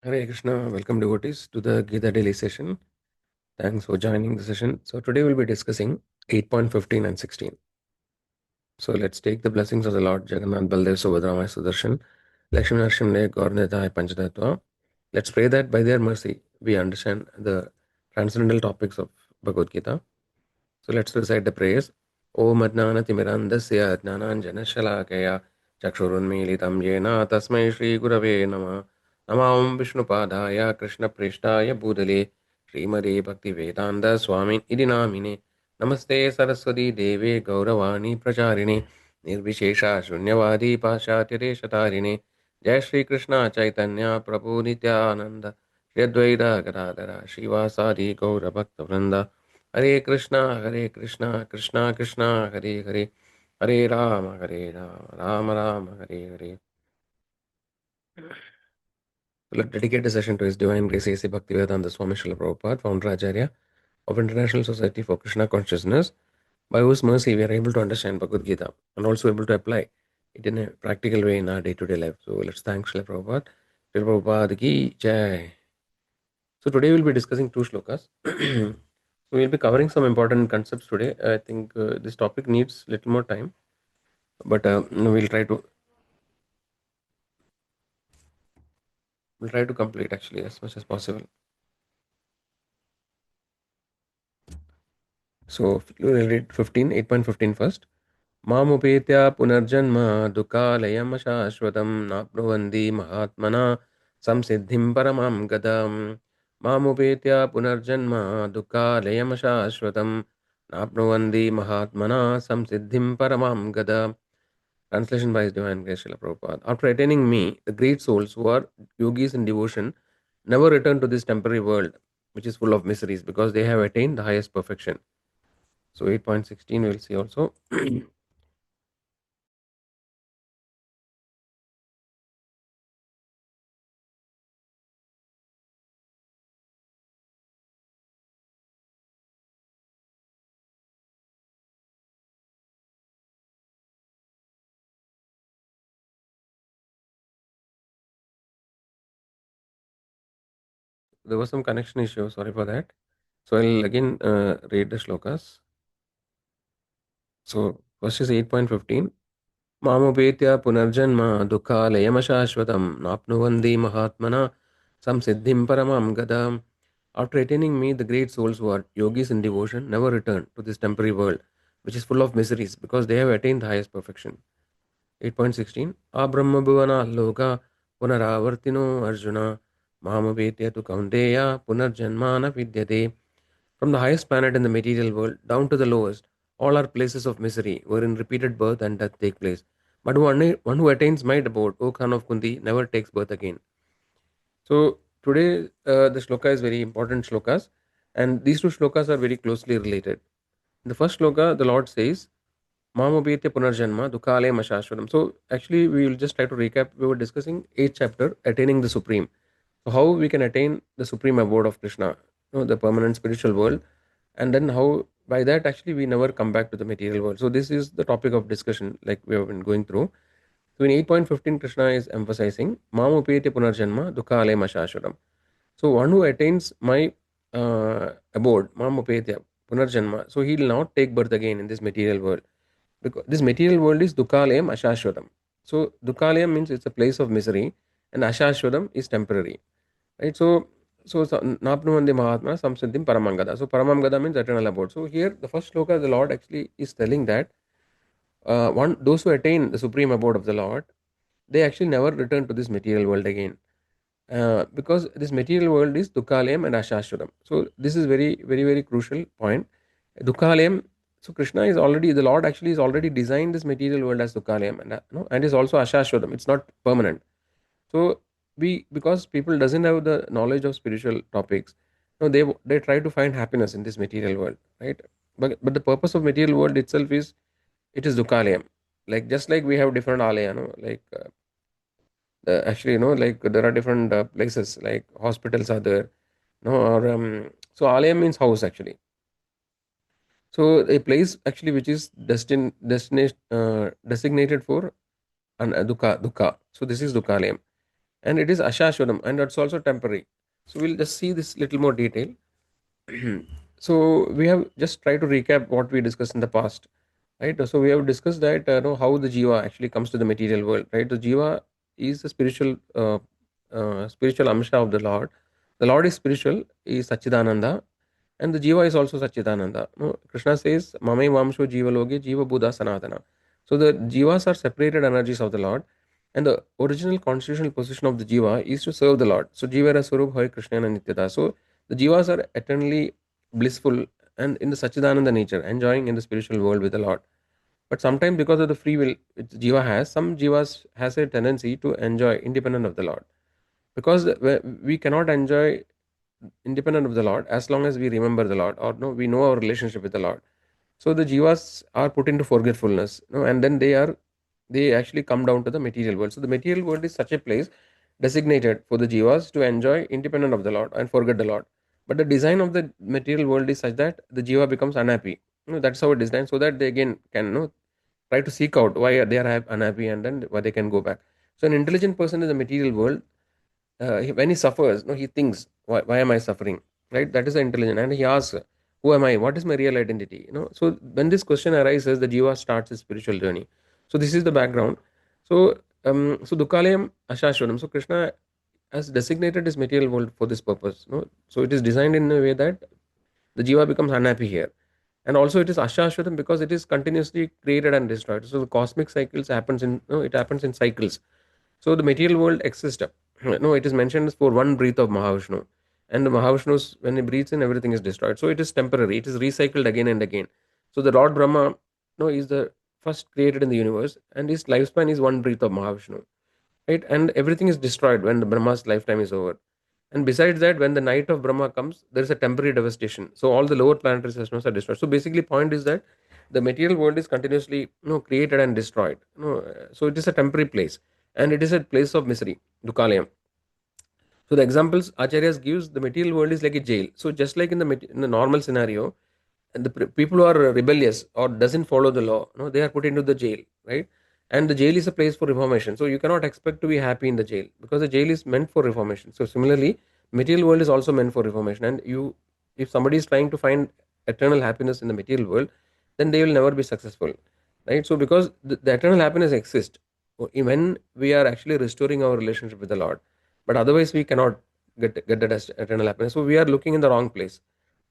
Hare Krishna, welcome devotees to the Gita Daily session. Thanks for joining the session. So today we'll be discussing 8.15 and 16. So let's take the blessings of the Lord Jagannath Baldev Subhadramaya Sudarshan Lakshmi Narsimha Gaurnitai Panchatattva. Let's pray that by their mercy we understand the transcendental topics of Bhagavad Gita. So let's recite the prayers. Om Adnanatimirandasya Adnananjanashalakaya Chakshurunmilitam Yena Tasmai Shri Gurave Nama Namam Vishnupadaya Krishna Preshtaya Bhudale Srimade Bhakti Vedanta Swamin Idinamine Namaste Saraswati Deve Gauravani Pracharine Nirvishesha Shunyavadi Pashatire Shatarine Jai Shri Krishna Chaitanya Prabhu Nityananda Shri Advaita Gadadara Shivasadi Gaura Bhakta Vrinda Hare Krishna, Krishna Krishna, Hare Hare, Hare Rama, Rama Rama, Hare Hare. Let's dedicate a session to His Divine Grace A.C. Bhaktivedanta Swami Srila Prabhupada, Founder Acharya of International Society for Krishna Consciousness, by whose mercy we are able to understand Bhagavad Gita and also able to apply it in a practical way in our day-to-day life. So let's thank Srila Prabhupada. Srila Prabhupada ki jai. So today we'll be discussing two shlokas. So we'll be covering some important concepts today. I think this topic needs little more time, but we'll try to complete actually as much as possible. So we'll read 15, 8.15 first. मामुपेत्य पुनर्जन्म दुःखालयम् अशाश्वतं नाप्नुवन्ति महात्मना संसिद्धिं परमां गदाम् मामुपेत्य पुनर्जन्म दुःखालयम् अशाश्वतं नाप्नुवन्ति महात्मना संसिद्धिं परमां गदाम्. Translation by His Divine Grace Srila Prabhupada. After attaining me, the great souls who are yogis in devotion never return to this temporary world, which is full of miseries, because they have attained the highest perfection. So 8.16 we'll see also. There was some connection issue, sorry for that. So I'll again read the shlokas. So first is 8.15. Mamupetya punarjanma dukhalayamashashvatam napnuvandi mahatmana samsiddhim paramam gadam. After attaining me, the great souls who are yogis in devotion never return to this temporary world, which is full of miseries, because they have attained the highest perfection. 8.16. Abrahma bhuvana loka punaravartino arjuna mamupetya tu kaunteya punarjanmana vidyate. From the highest planet in the material world down to the lowest, all are places of misery, wherein repeated birth and death take place. But one who attains my abode, O Khan of Kunti, never takes birth again. So today the shloka is very important shlokas, and these two shlokas are very closely related. In the first shloka, the Lord says, Mamabhyatya Punarjanma Dukkale Mashashvaram. So actually we will just try to recap. We were discussing 8th chapter, attaining the supreme. So how we can attain the supreme abode of Krishna, the permanent spiritual world, and then how by that actually we never come back to the material world. So this is the topic of discussion like we have been going through. So in 8.15 Krishna is emphasizing Mamupeti Punarjanma Dukkale Mashashvaram. So one who attains my abode, Mamupetya Punarjanma, so he will not take birth again in this material world, because this material world is Dukkalayam Ashashvatam. So Dukkalayam means it's a place of misery, and Ashashvatam is temporary. Right? So Napnuvandi Mahatma Samsiddhim Paramangada. So Paramangada means eternal abode. So here the first sloka the Lord actually is telling that those who attain the supreme abode of the Lord, they actually never return to this material world again. Because this material world is Dukkalayam and Ashashvatam. So this is very crucial point. Dukkalayam, so Krishna is already, the Lord actually is already designed this material world as Dukkalayam, and and is also Ashashvatam. It's not permanent. So because people doesn't have the knowledge of spiritual topics, they try to find happiness in this material world, right? But the purpose of material world itself is, it is Dukkalayam. Like just like we have different alaya, like actually like there are different places, like hospitals are there, or so alaya means house actually. So a place actually which is destination designated for an dukkha. So this is Dukkalayam. and it is ashashwadam, and it's also temporary. So we'll just see this little more detail. So we have just tried to recap what we discussed in the past, right? So we have discussed that how the jiva actually comes to the material world, right? The jiva is the spiritual amsha of the Lord. The Lord is spiritual, is Sachidananda, and the jiva is also Sachidananda. No, Krishna says, "Mamai Vamsho Jiva Loge Jiva Buddha Sanatana." So the jivas are separated energies of the Lord, and the original constitutional position of the jiva is to serve the Lord. So jiva Swarup Hoy Krishna and Nityada. So the jivas are eternally blissful and in the Sachidananda nature, enjoying in the spiritual world with the Lord. But sometimes because of the free will which jiva has, some jivas has a tendency to enjoy independent of the Lord. Because we cannot enjoy independent of the Lord as long as we remember the Lord, or no, we know our relationship with the Lord. So the jivas are put into forgetfulness, and then they actually come down to the material world. So the material world is such a place designated for the jivas to enjoy independent of the Lord and forget the Lord. But the design of the material world is such that the jiva becomes unhappy. That's how it is designed, so that they again can try to seek out why they are unhappy, and then why they can go back. So an intelligent person in the material world, when he suffers, no, he thinks, why am I suffering? Right? That is the intelligent. And he asks, who am I? What is my real identity? So when this question arises, the jiva starts his spiritual journey. So this is the background. So Dukalayam Ashashwadam. So Krishna has designated his material world for this purpose. So it is designed in a way that the jiva becomes unhappy here. And also it is Ashashwadam because it is continuously created and destroyed. So the cosmic cycles happens in it happens in cycles. So the material world exists. No, it is mentioned for one breath of Mahavishnu. And the Mahavishnu's, when he breathes in, everything is destroyed. So it is temporary. It is recycled again and again. So the Lord Brahma, no, is the first created in the universe, and his lifespan is one breath of Mahavishnu. Right? And everything is destroyed when the Brahma's lifetime is over. And besides that, when the night of Brahma comes, there is a temporary devastation. So all the lower planetary systems are destroyed. So basically, point is that the material world is continuously created and destroyed. So it is a temporary place, and it is a place of misery, Dukalayam. So the examples Acharyas gives, the material world is like a jail. So just like in the normal scenario, and the people who are rebellious or doesn't follow the law, they are put into the jail, right? And the jail is a place for reformation. So you cannot expect to be happy in the jail, because the jail is meant for reformation. So similarly, material world is also meant for reformation. And if somebody is trying to find eternal happiness in the material world, then they will never be successful, right? So because the eternal happiness exists when we are actually restoring our relationship with the Lord, but otherwise we cannot get that as eternal happiness. So we are looking in the wrong place,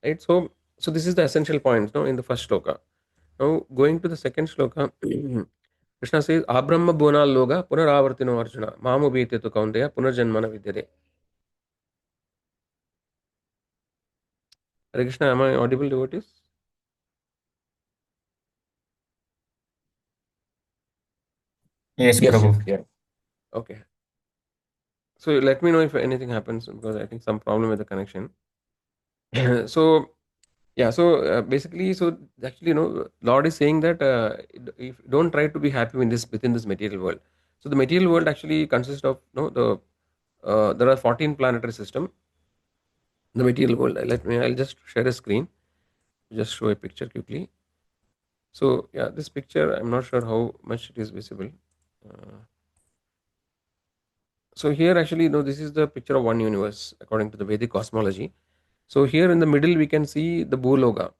right? So this is the essential point in the first shloka. Now going to the second shloka, Krishna says, Abrahma Bhuna Loga Punaravartino Arjuna Mamu Bhite tu Kaunteya Punarjanmana Vidyate. Hare Krishna, am I audible, devotees? Yes, Yes, Prabhu. yes, yeah. Okay. So let me know if anything happens, because I think some problem with the connection. So yeah, so basically, so actually, Lord is saying that if don't try to be happy in this within this material world. So the material world actually consists of there are 14 planetary system. The material world. I'll just share a screen. Just show a picture quickly. So yeah, this picture, I'm not sure how much it is visible. Uh, so here actually, this is the picture of one universe according to the Vedic cosmology. So here in the middle, we can see the Bhuloga,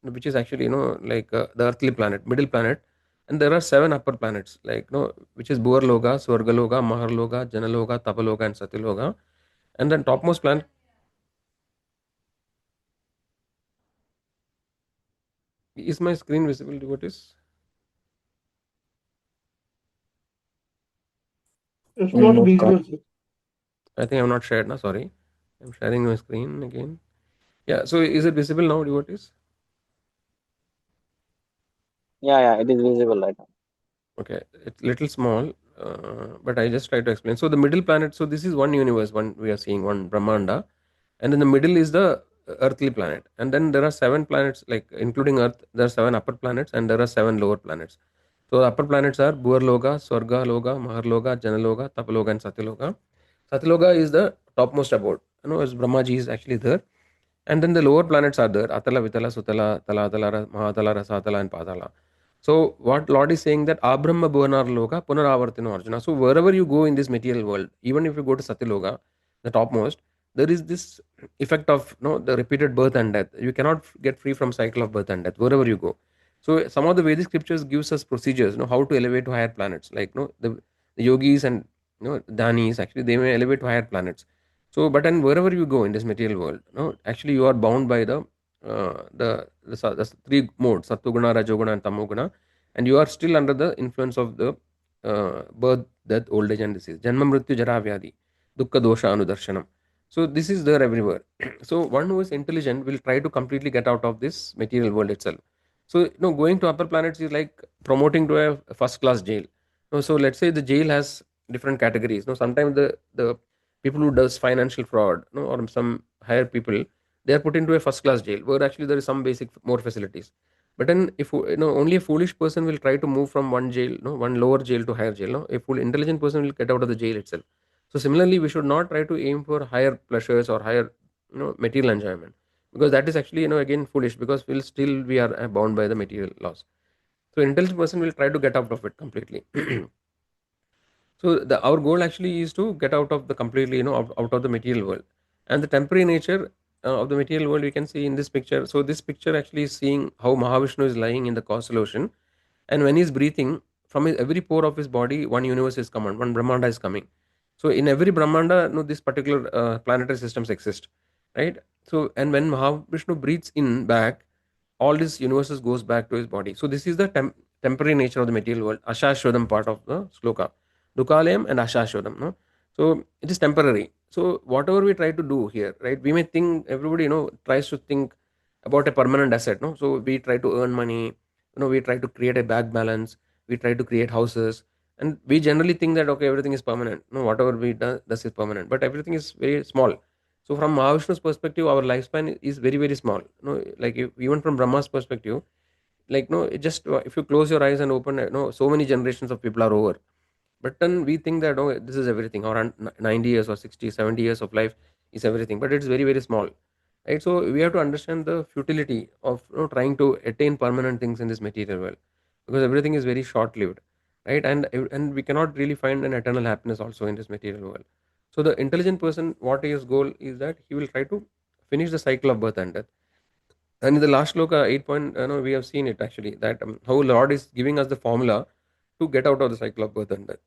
which is actually like the earthly planet, middle planet, and there are seven upper planets, like which is Bhuarloga, Swargaloga, Maharloga, Janaloga, Tapaloga, and Satyaloga, and then topmost planet. Is my screen visible, devotees? It's not No, visual, sir. I think I'm not shared now. Sorry, I'm sharing my screen again. Yeah. So is it visible now, devotees? Yeah, yeah, it is visible right now. Okay, it's little small, but I just try to explain. So the middle planet. So this is one universe. One we are seeing one Brahmanda, and in the middle is the earthly planet, and then there are seven planets, like including Earth. There are seven upper planets, and there are seven lower planets. So the upper planets are Bhuarloga, Swargaloga, Maharloga, Janaloga, Tapaloga, and Satyaloga. Satyaloga is the topmost abode. As Brahmaji is actually there, and then the lower planets are there: Atala, Vitala, Sutala, Talatala, Mahatala, Rasatala, and Patala. So what Lord is saying that Abrahma Bhuvanar Loka Punaravartino Arjuna. So wherever you go in this material world, even if you go to Satyaloka, the topmost, there is this effect of the repeated birth and death. You cannot get free from cycle of birth and death wherever you go. So some of the Vedic scriptures gives us procedures, how to elevate to higher planets. Like the yogis and danis actually they may elevate to higher planets. So but then wherever you go in this material world, actually you are bound by the three modes, Sattuguna, Rajoguna, and Tamoguna, and you are still under the influence of the birth, death, old age, and disease. Janma, Mrityu, Jara, Vyadi, Dukkha, Dosha, Anudarshanam. So this is there everywhere. So one who is intelligent will try to completely get out of this material world itself. So going to upper planets is like promoting to a first class jail. So let's say the jail has different categories. Sometimes the people who does financial fraud, or some higher people, they are put into a first class jail where actually there is some basic more facilities. But then if only a foolish person will try to move from one jail, one lower jail to higher jail. A full intelligent person will get out of the jail itself. So similarly, we should not try to aim for higher pleasures or higher material enjoyment, because that is actually again foolish, because we are bound by the material laws. So intelligent person will try to get out of it completely. So our goal actually is to get out of the completely, out of the material world, and the temporary nature of the material world we can see in this picture. So this picture actually is seeing how Mahavishnu is lying in the causal ocean, and when he's breathing from every pore of his body, one universe is coming, one Brahmanda is coming. So in every Brahmanda, this particular planetary systems exist, right? So and when Mahavishnu breathes in back, all these universes goes back to his body. So this is the temporary nature of the material world, Ashashwadam part of the sloka. Dukalayam and Ashashwadam. No? So it is temporary. So whatever we try to do here, right? We may think everybody, tries to think about a permanent asset. No, so we try to earn money. We try to create a bank balance. We try to create houses, and we generally think that okay, everything is permanent. No, whatever we do, this is permanent, but everything is very small. So from Mahavishnu's perspective, our lifespan is very very small. Like even from Brahma's perspective, like it just if you close your eyes and open, so many generations of people are over. But then we think that oh, this is everything. Or 90 years or 60, 70 years of life is everything, but it's very very small, right? So we have to understand the futility of trying to attain permanent things in this material world, because everything is very short lived, right? And we cannot really find an eternal happiness also in this material world. So the intelligent person, what his goal is that he will try to finish the cycle of birth and death. And in the last sloka 8 point, we have seen it actually, that how Lord is giving us the formula to get out of the cycle of birth and death.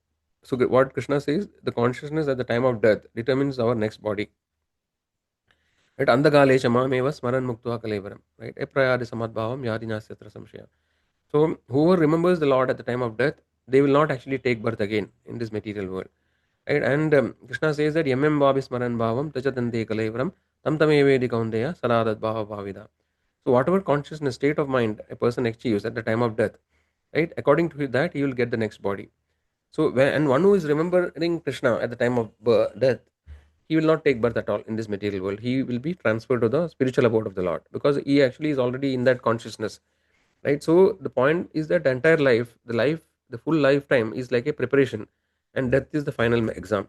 So what Krishna says, the consciousness at the time of death determines our next body. Right? Andagale shamameva smaran muktva kalevaram. Right? Eprayadi samadbhavam yadinasyatra samshaya. So whoever remembers the Lord at the time of death, they will not actually take birth again in this material world. Right? And Krishna says that yamem bhavi smaran bhavam tajatante kalevaram tam tamevedi kaundeya saradad bhava bhavida. So whatever consciousness state of mind a person achieves at the time of death, right? According to that, he will get the next body. So and one who is remembering Krishna at the time of death, he will not take birth at all in this material world. He will be transferred to the spiritual abode of the Lord, because he actually is already in that consciousness, right? So the point is that the entire life, the full lifetime is like a preparation, and death is the final exam.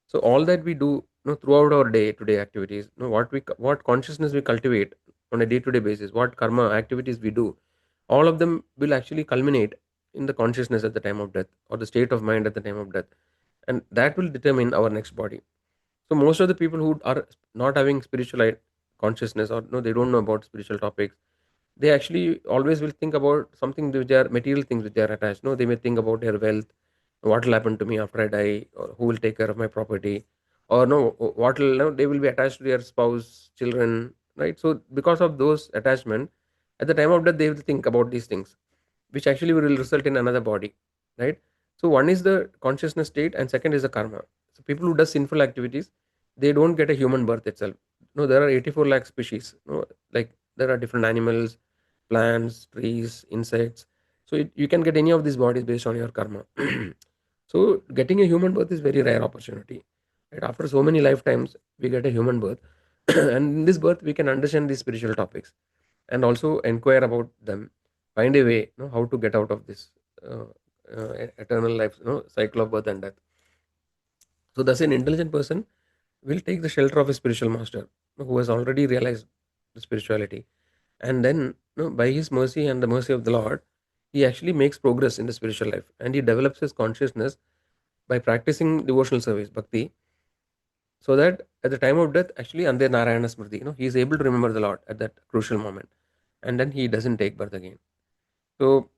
So all that we do, throughout our day-to-day activities, what consciousness we cultivate on a day-to-day basis, what karma activities we do, all of them will actually culminate in the consciousness at the time of death, or the state of mind at the time of death, and that will determine our next body. So most of the people who are not having spiritual consciousness, or no, they don't know about spiritual topics, they actually always will think about something which are material things which they are attached. No, they may think about their wealth, what will happen to me after I die, or who will take care of my property, or no, what will no, they will be attached to their spouse, children, right? So because of those attachment, at the time of death, they will think about these things, which actually will result in another body, right? So one is the consciousness state, and second is the karma. So people who does sinful activities, they don't get a human birth itself. No, there are 84 lakh species. No, like there are different animals, plants, trees, insects. So you can get any of these bodies based on your karma. So getting a human birth is very rare opportunity. Right? After so many lifetimes, we get a human birth, and in this birth, we can understand these spiritual topics and also inquire about them, find a way, how to get out of this uh, eternal life, cycle of birth and death. So thus, an intelligent person will take the shelter of a spiritual master who has already realized the spirituality, and then by his mercy and the mercy of the Lord, he actually makes progress in the spiritual life, and he develops his consciousness by practicing devotional service, bhakti, so that at the time of death, actually, Ande Narayana Smriti, he is able to remember the Lord at that crucial moment, and then he doesn't take birth again. So,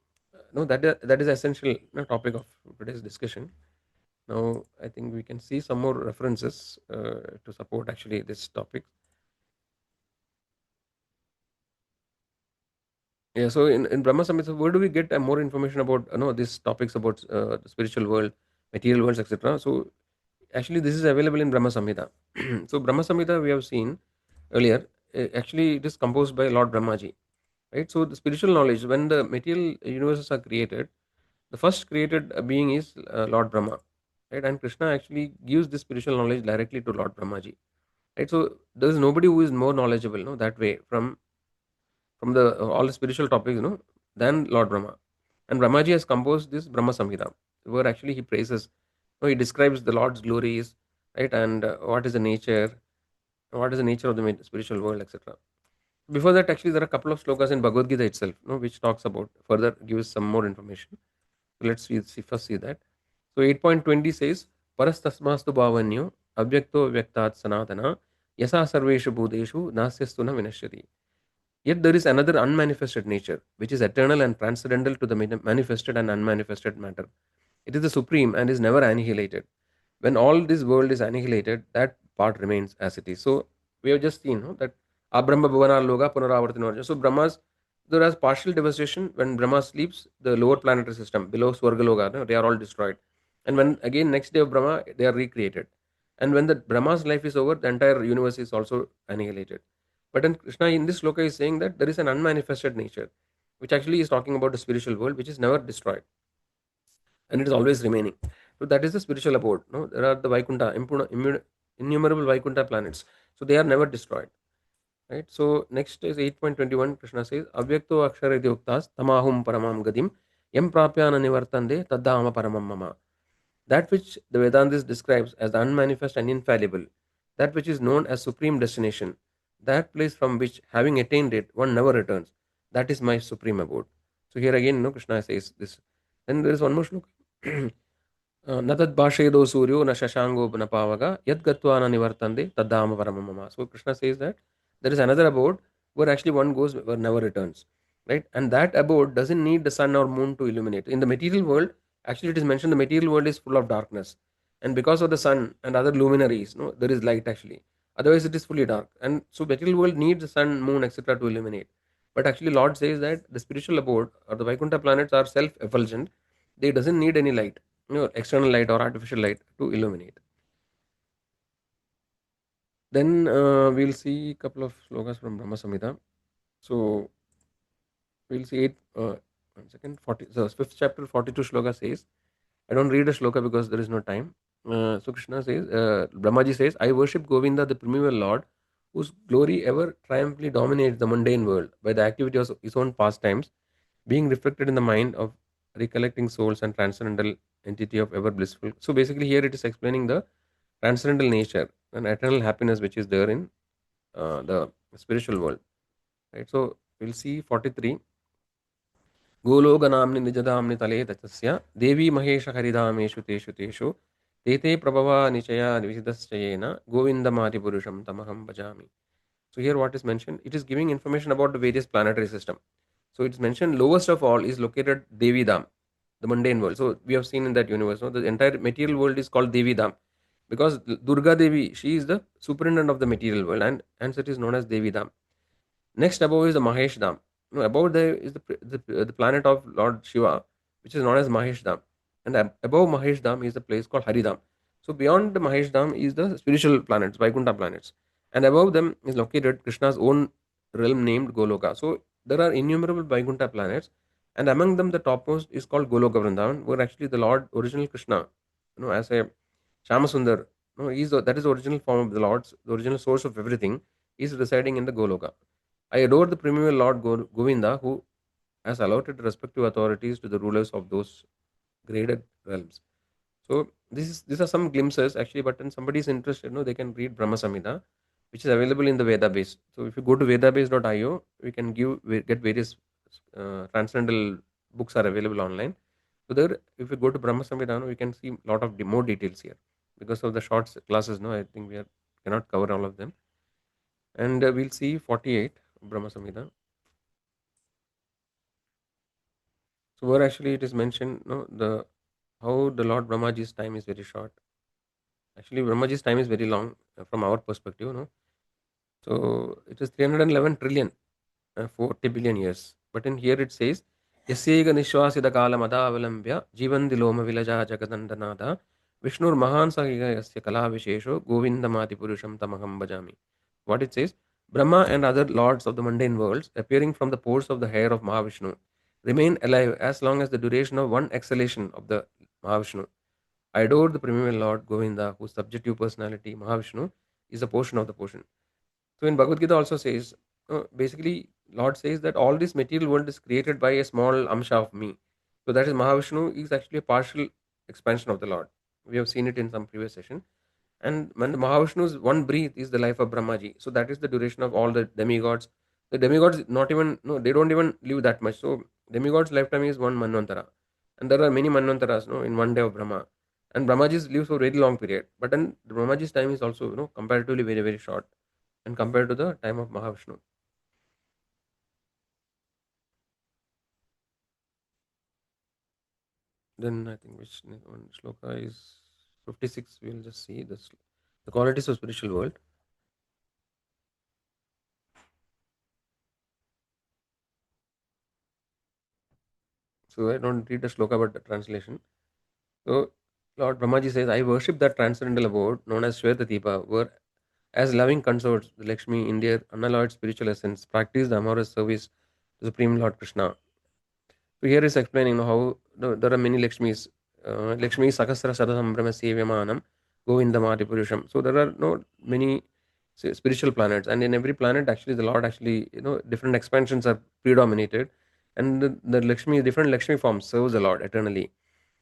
no, that is essential topic of today's discussion. Now, I think we can see some more references to support actually this topic. Yeah, so in Brahma Samhita, where do we get more information about these topics about the spiritual world, material worlds, etc.? So actually, this is available in Brahma Samhita. So Brahma Samhita we have seen earlier. Actually, it is composed by Lord Brahmaji, right? So the spiritual knowledge, when the material universes are created, the first created being is Lord Brahma, right? And Krishna actually gives this spiritual knowledge directly to Lord Brahmaji, right? So there is nobody who is more knowledgeable, that way from the all the spiritual topics, than Lord Brahma. And Brahmaji has composed this Brahma Samhita, where actually he praises, he describes the Lord's glories, right? And what is the nature of the spiritual world, etc. Before that, actually, there are a couple of slokas in Bhagavad Gita itself, which talks about further gives some more information. So let's first see that. So 8.20 says, Parastasmastu bhavanyo avyakto vyaktat sanatana yasa sarveshu bhuteshu nasyastuna vinashyati. Yet there is another unmanifested nature, which is eternal and transcendental to the manifested and unmanifested matter. It is the supreme and is never annihilated. When all this world is annihilated, that part remains as it is. So we have just seen, that Abrahma Bhavana Loga Punaravartino. So Brahma's, there is partial devastation. When Brahma sleeps, the lower planetary system below Swargaloga, they are all destroyed. And when again next day of Brahma, they are recreated. And when the Brahma's life is over, the entire universe is also annihilated. But then Krishna in this sloka is saying that there is an unmanifested nature, which actually is talking about the spiritual world, which is never destroyed and it is always remaining. So that is the spiritual abode. No, there are the Vaikunta, innumerable Vaikunta planets. So they are never destroyed. Right. So next is 8.21. Krishna says, "Avyakto akshara uktas tamahum paramam gadim yam prapyana nivartande taddama paramam mama." That which the Vedantis describes as the unmanifest and infallible, that which is known as supreme destination, that place from which, having attained it, one never returns, that is my supreme abode. So here again, Krishna says this. Then there is one more shloka. न तद्भाषेदो सूर्यो न शशांगो न पावग यद गत्वा न निवर्तन्ते तद्धाम परमम मम. So Krishna says that there is another abode where actually one goes where never returns, right? And that abode doesn't need the sun or moon to illuminate. In the material world, actually it is mentioned the material world is full of darkness, and because of the sun and other luminaries, no, there is light actually. Otherwise, it is fully dark, and so material world needs the sun, moon, etc. to illuminate. But actually, Lord says that the spiritual abode or the Vaikuntha planets are self-effulgent. They doesn't need any light, external light or artificial light to illuminate. Then we'll see a couple of slokas from Brahma Samhita. So we'll see it. 1 second. 40. So fifth chapter, 42 shloka says. I don't read the shloka because there is no time. So Krishna says, Brahmaji says, I worship Govinda, the primeval Lord, whose glory ever triumphantly dominates the mundane world by the activity of his own pastimes, being reflected in the mind of recollecting souls and transcendental entity of ever blissful. So basically, here it is explaining the transcendental nature and eternal happiness which is there in the spiritual world. Right. So we'll see 43. गोलोकनाम्नि निजधाम्नि तले तस्य देवी महेश हरिधामेषु तेषु तेषु ते ते प्रभवा निचया विसितश्चयेन गोविन्दमादिपुरुषं तमहं भजामि. So here what is mentioned, it is giving information about the various planetary system. So it's mentioned lowest of all is located Devi Dham, the mundane world. So we have seen in that universe, the entire material world is called Devi Dham because Durga Devi, she is the superintendent of the material world, and hence it is known as Devi Dham. Next above is the Mahesh Dham. Above there is the planet of Lord Shiva, which is known as Mahesh Dham. And above Mahesh Dham is the place called Haridham. So beyond the Mahesh Dham is the spiritual planets, Vaikuntha planets. And above them is located Krishna's own realm named Goloka. So there are innumerable Vaikuntha planets. And among them, the topmost is called Goloka Vrindavan, where actually the Lord, original Krishna, as a Shamasundar, that is the original form of the Lord's, the original source of everything, is residing in the Goloka. I adore the primeval Lord Govinda, who has allotted respective authorities to the rulers of those graded realms. So these are some glimpses actually, but when somebody is interested, they can read Brahma Samhita, which is available in the Veda base. So if you go to vedabase.io, we can get various transcendental books are available online. So there, if we go to Brahma Samvidhana, we can see a lot of more details here. Because of the short classes, no, I think we cannot cover all of them. And we'll see 48 Brahma Samhita. So where actually it is mentioned, no, the how the Lord Brahmaji's time is very short. Actually, Brahmaji's time is very long from our perspective, no. So it is 311 trillion, 40 billion years. But in here it says, Yasyega Nishwasida Kala Mada Avalambya Jivan Diloma Vilaja Jagadandanada Vishnur Mahan Sahiga Yasya Kala Vishesho Govindamati Purusham Tamaham Bhajami. What it says, Brahma and other lords of the mundane worlds, appearing from the pores of the hair of Mahavishnu, remain alive as long as the duration of one exhalation of the Mahavishnu. I adore the primeval Lord Govinda, whose subjective personality, Mahavishnu, is a portion of the portion. So in Bhagavad Gita also says, basically, Lord says that all this material world is created by a small amsha of me. So that is Mahavishnu is actually a partial expansion of the Lord. We have seen it in some previous session. And when the Mahavishnu's one breath is the life of Brahmaji. So that is the duration of all the demigods. The demigods not even, no, they don't even live that much. So demigods' lifetime is one Manvantara. And there are many Manvantaras, no, in one day of Brahma. And Brahmaji's lives for a very long period. But then the Brahmaji's time is also, comparatively very, very short and compared to the time of Mahavishnu. Then I think which one shloka is 56. We'll just see this, the qualities of spiritual world. So I don't read the shloka but the translation. So Lord Brahmaji says, I worship that transcendental abode known as Shvetatipa, where as loving consorts, the Lakshmi in their unalloyed spiritual essence practice the amorous service to Supreme Lord Krishna. So here is explaining how there are many Lakshmis. Lakshmi Sakasra Sadasam Brahma Sevyamanam Govindamati Purusham. So there are many spiritual planets, and in every planet, actually, the Lord actually, different expansions are predominated, and the Lakshmi, different Lakshmi forms serves the Lord eternally,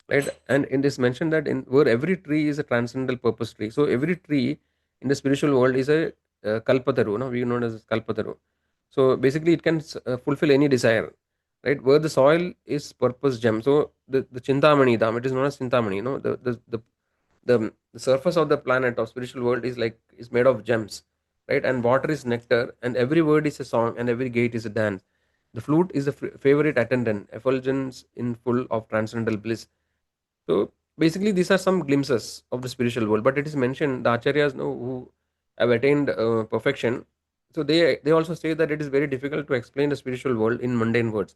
right? And it is mentioned that in where every tree is a transcendental purpose tree. So every tree in the spiritual world is a kalpataru. No, we know it as kalpataru. So basically, it can fulfill any desire, right? Where the soil is purpose gem. So the Chintamani Dham, it is known as Chintamani. The surface of the planet of spiritual world is made of gems, right? And water is nectar, and every word is a song, and every gate is a dance. The flute is the favorite attendant, effulgence in full of transcendental bliss. So basically, these are some glimpses of the spiritual world. But it is mentioned the acharyas know who have attained perfection. So they also say that it is very difficult to explain the spiritual world in mundane words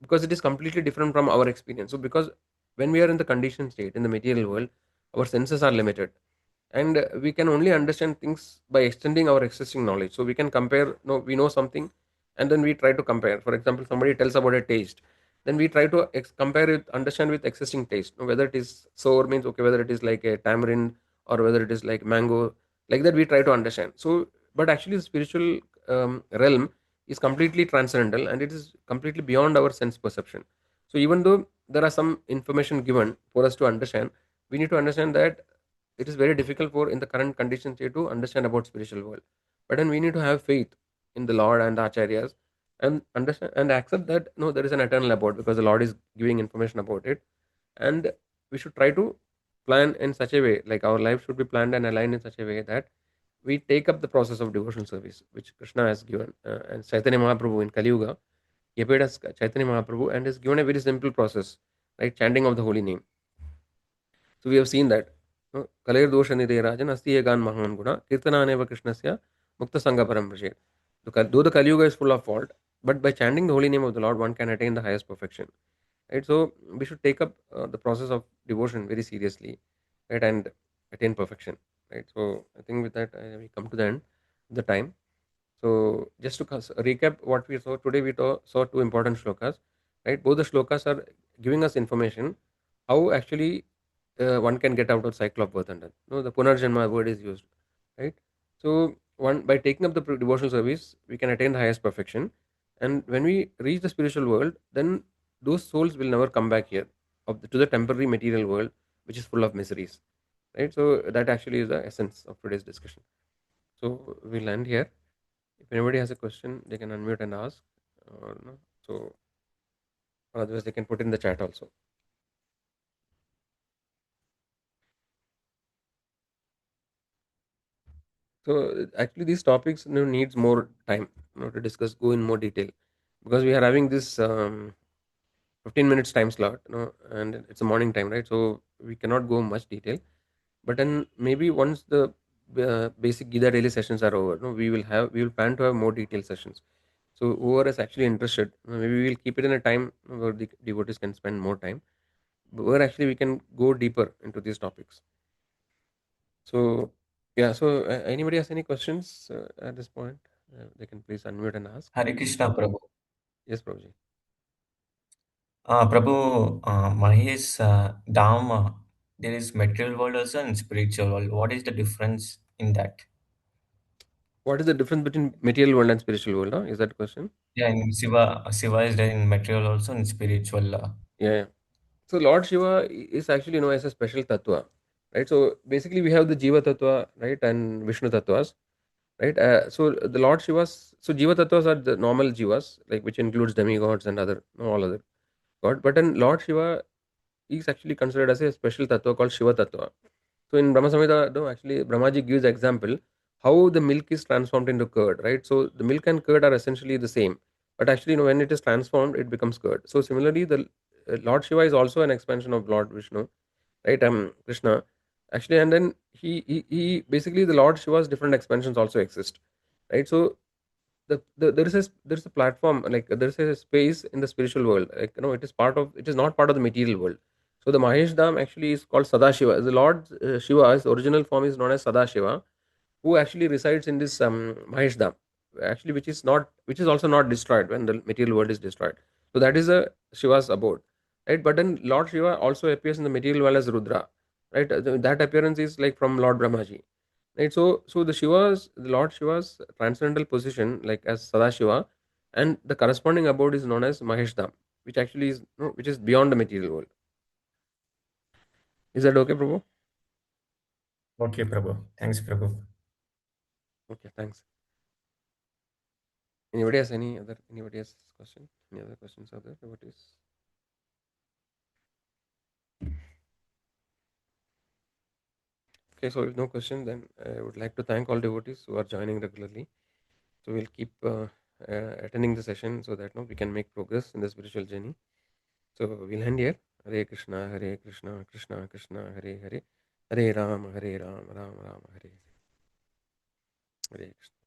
because it is completely different from our experience. So because when we are in the conditioned state in the material world, our senses are limited, and we can only understand things by extending our existing knowledge. So we can compare. No, we know something, and then we try to compare. For example, somebody tells about a taste, then we try to compare it, understand with existing taste. Whether it is sour means okay, whether it is like a tamarind or whether it is like mango, like that we try to understand. So, but actually, the spiritual realm is completely transcendental and it is completely beyond our sense perception. So, even though there are some information given for us to understand, we need to understand that it is very difficult for in the current conditions here to understand about spiritual world. But then we need to have faith in the Lord and the acharyas and understand and accept that no, there is an eternal abode because the Lord is giving information about it, and we should try to plan in such a way, like our life should be planned and aligned in such a way that we take up the process of devotional service which Krishna has given, and Chaitanya Mahaprabhu in Kali Yuga, he appeared as Chaitanya Mahaprabhu and has given a very simple process, like chanting of the holy name. So we have seen that Kalir dosha nidhe rajan asti egan mahan guna kirtananeva krishnasya mukta sangha param prashed. Though the Kali Yuga is full of fault, but by chanting the holy name of the Lord, one can attain the highest perfection. Right? So we should take up the process of devotion very seriously, right, and attain perfection. Right. So I think with that we come to the end of the time. So just to recap what we saw today, we saw two important shlokas. Right. Both the shlokas are giving us information how actually one can get out of cycle of birth and death. No, the punarjanma word is used. Right. So one by taking up the devotional service, we can attain the highest perfection. And when we reach the spiritual world, then those souls will never come back here to the temporary material world, which is full of miseries. Right. So that actually is the essence of today's discussion. So we'll end here. If anybody has a question, they can unmute and ask. No? So or otherwise they can put in the chat also. So actually, these topics needs more time, to discuss, go in more detail, because we are having this 15 minutes time slot, and it's a morning time, right? So we cannot go much detail. But then maybe once the basic Gita daily sessions are over, we will plan to have more detailed sessions. So whoever is actually interested, maybe we will keep it in a time where the devotees can spend more time, where actually we can go deeper into these topics. So yeah, so anybody has any questions at this point? They can please unmute and ask. Hare Krishna, Prabhu. Yes, Prabhuji. Prabhu, Mahesh, Dharma, there is material world also and spiritual world. What is the difference in that? What is the difference between material world and spiritual world? Is that the question? Yeah, in Shiva is there in material also and spiritual. Yeah, yeah. So Lord Shiva is actually known as a special tattva, right? So basically we have the Jiva tattva, right, and Vishnu tattvas, right? So the Lord Shivas, so Jiva tattvas are the normal Jivas, like which includes demigods and other, all other god. But then Lord Shiva is actually considered as a special tattva called Shiva tattva. So in Brahma Samhita, no, actually Brahmaji gives example how the milk is transformed into curd, right? So the milk and curd are essentially the same, but actually, when it is transformed, it becomes curd. So similarly, the Lord Shiva is also an expansion of Lord Vishnu, right? Krishna, actually, and then he basically the Lord Shiva's different expansions also exist, right? So there is a platform, like there is a space in the spiritual world, like it is not part of the material world. So the Mahesh Dham actually is called Sadashiva. The Lord Shiva's original form is known as Sadashiva, who actually resides in this Mahesh Dham, actually, which is also not destroyed when the material world is destroyed. So that is a Shiva's abode, right? But then Lord Shiva also appears in the material world as Rudra, right? That appearance is like from Lord Brahmaji, right? So the Lord Shiva's transcendental position, like as Sadashiva, and the corresponding abode is known as Mahesh Dham, which actually is, which is beyond the material world. Is that okay, Prabhu? Okay, Prabhu. Thanks, Prabhu. Okay, thanks. Anybody has question? Any other questions are there? What is? Okay, so if no question, then I would like to thank all devotees who are joining regularly. So we'll keep attending the session so that we can make progress in the spiritual journey. So we'll end here. Hare Krishna, Hare Krishna, Krishna Krishna, Hare Hare, Hare Ram, Ram Ram, Hare Hare. Krishna.